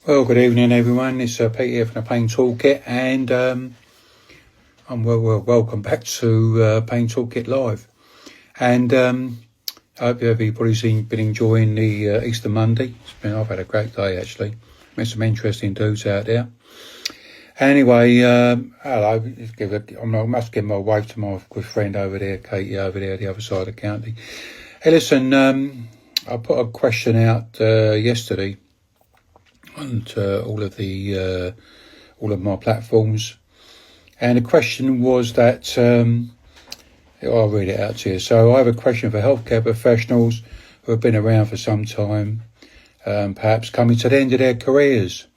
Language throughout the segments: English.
Well, good evening, everyone. It's Pete here from the Pain Toolkit, and I'm welcome back to Pain Toolkit Live. And I hope everybody's been enjoying the Easter Monday. I've had a great day, actually. Met some interesting dudes out there. Anyway, hello. I must give my wave to my good friend over there, Katie, over there, the other side of the county. Hey, listen, I put a question out yesterday on all of my platforms, and the question was that I'll read it out to you. So I have a question for healthcare professionals who have been around for some time, perhaps coming to the end of their careers.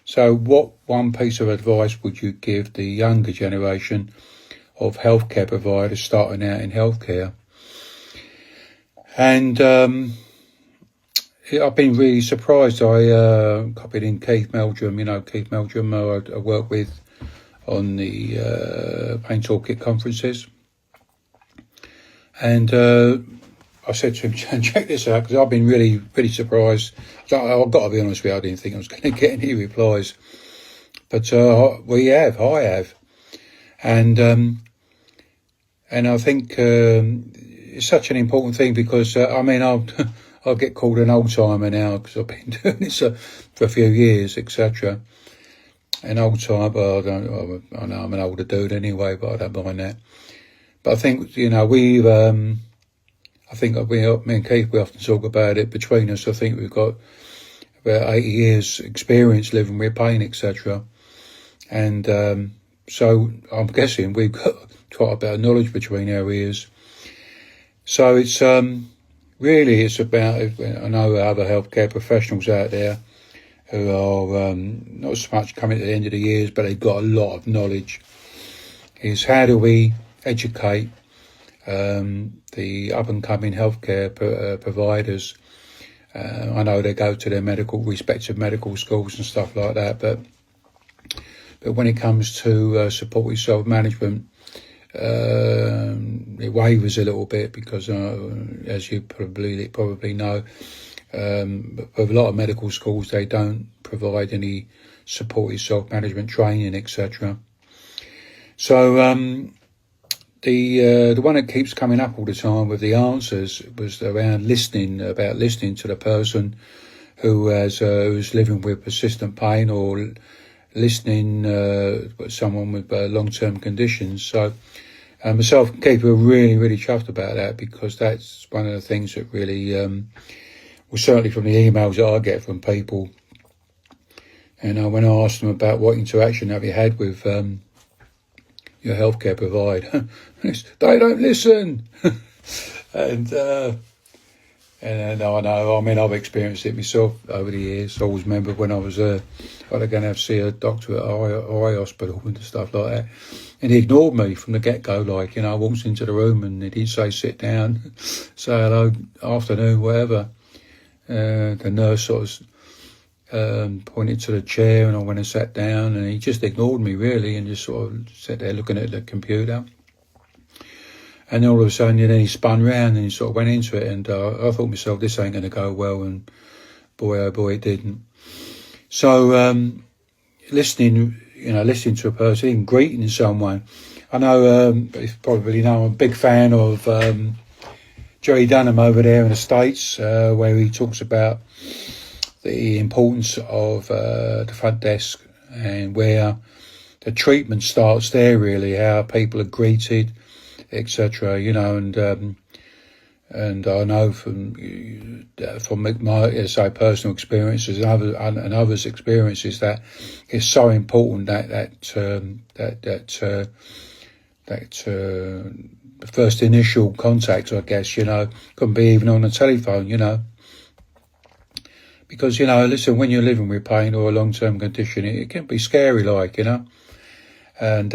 So what one piece of advice would you give the younger generation of healthcare providers starting out in healthcare? And I've been really surprised. I copied in Keith Meldrum, Keith Meldrum, I work with on the Pain Toolkit conferences. And I said to him, check this out, because I've been really, really surprised. I've got to be honest with you, I didn't think I was going to get any replies. But I have. And I think it's such an important thing because, I'll get called an old timer now because I've been doing this for a few years, etc. An old timer, I know I'm an older dude anyway, but I don't mind that. But I think, me and Keith, we often talk about it between us. I think we've got about 80 years experience living with pain, etc. And so I'm guessing we've got quite a bit of knowledge between our ears. So it's really, it's about, I know other healthcare professionals out there who are not so much coming to the end of the years, but they've got a lot of knowledge, is how do we educate the up-and-coming healthcare providers. I know they go to their respective medical schools and stuff like that, but when it comes to supportive self-management, it wavers a little bit because, as you probably know, with a lot of medical schools, they don't provide any supportive self-management training, etc. So the one that keeps coming up all the time with the answers was around listening to the person who's living with persistent pain, or listening someone with long-term conditions. So myself and Keith were really, really chuffed about that, because that's one of the things that really, well, certainly from the emails that I get from people, and when I asked them about what interaction have you had with your healthcare provider, they don't listen. And I know, I've experienced it myself over the years. I always remember when I was going to see a doctor at eye hospital and stuff like that, and he ignored me from the get-go. I walked into the room and he didn't say sit down, say hello, afternoon, whatever. The nurse sort of pointed to the chair, and I went and sat down, and he just ignored me really, and just sort of sat there looking at the computer. And then all of a sudden, then he spun round and he sort of went into it, and I thought to myself, this ain't going to go well, and boy, oh boy, it didn't. So listening to a person, even greeting someone. I know, you probably know, I'm a big fan of Jerry Dunham over there in the States, where he talks about the importance of the front desk, and where the treatment starts there, really, how people are greeted, etc. And I know from my personal experiences and others' experiences that it's so important that the first initial contact, I guess, can be even on the telephone, because, listen, when you're living with pain or a long-term condition, it can be scary, and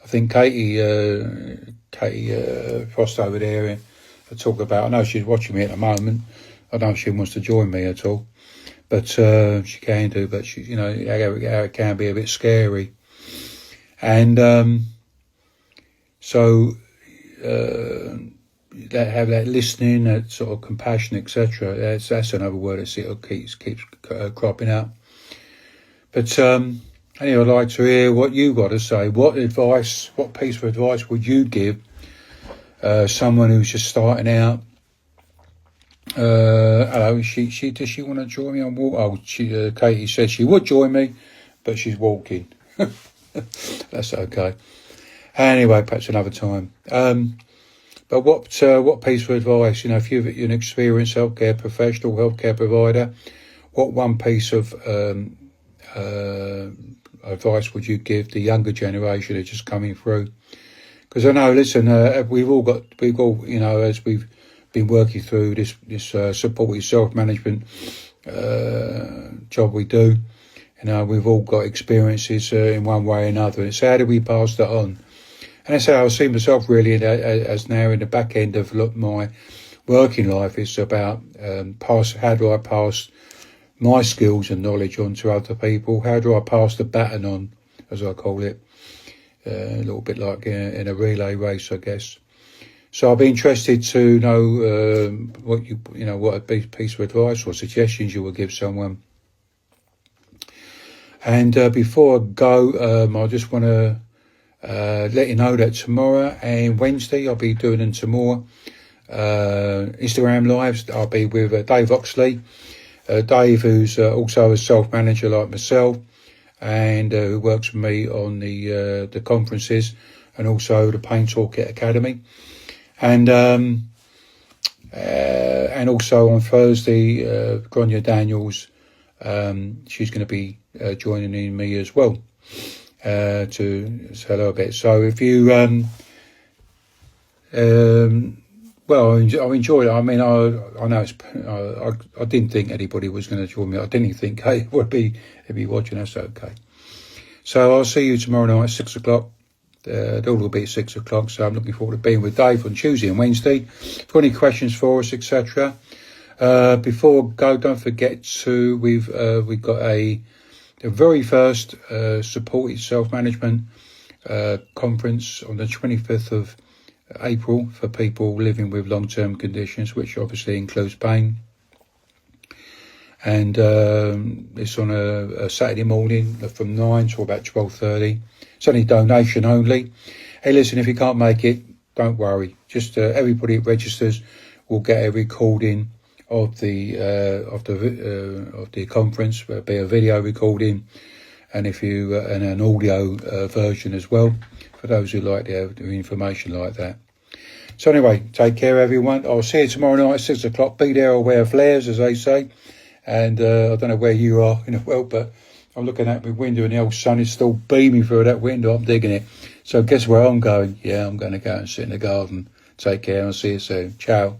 I think Katie Frost over there talk about, I know she's watching me at the moment, I don't know if she wants to join me at all, but she can do, but she, how it can be a bit scary. And so that have that listening, that sort of compassion, etc. That's another word that sort of keeps cropping up. But anyway, I'd like to hear what you got to say. What piece of advice would you give someone who's just starting out? Hello, does she want to join me on walk? Oh, Katie said she would join me, but she's walking. That's okay. Anyway, perhaps another time. But what piece of advice, if you're an experienced healthcare professional, healthcare provider, what one piece of advice would you give the younger generation who's just coming through? Because I know, listen, we've all, as we've been working through this supported self-management job we do, we've all got experiences in one way or another. It's how do we pass that on? And that's how I see myself really as now in the back end of my working life. It's about how do I pass my skills and knowledge on to other people? How do I pass the baton on, as I call it? A little bit like in a relay race, I guess. So I'd be interested to know what a piece of advice or suggestions you would give someone. And before I go, I just want to let you know that tomorrow and Wednesday I'll be doing some more Instagram lives. I'll be with Dave Oxley. Dave, who's also a self-manager like myself, and who works with me on the conferences and also the Pain Toolkit Academy. And also on Thursday, Gronya Daniels, she's going to be joining me as well to say hello a bit. So if you, I've enjoyed it. I mean, I know I didn't think anybody was going to join me. I didn't think Kate would be watching us. Okay. So I'll see you tomorrow night, 6 o'clock. It all will be at 6 o'clock, so I'm looking forward to being with Dave on Tuesday and Wednesday. If you've got any questions for us, etc. Before I go, don't forget to we've got the very first supported self-management conference on the 25th of April for people living with long-term conditions, which obviously includes pain. And it's on a Saturday morning from 9 to about 12:30. It's only donation only. Hey, listen, if you can't make it, don't worry. Just everybody that registers will get a recording of the conference. There'll be a video recording, and and an audio version as well for those who like to have the information like that. So anyway, take care, everyone. I'll see you tomorrow night at 6 o'clock. Be there or wear flares, as they say. And I don't know where you are in the world, but I'm looking out my window and the old sun is still beaming through that window. I'm digging it. So guess where I'm going? Yeah, I'm going to go and sit in the garden. Take care. I'll see you soon. Ciao.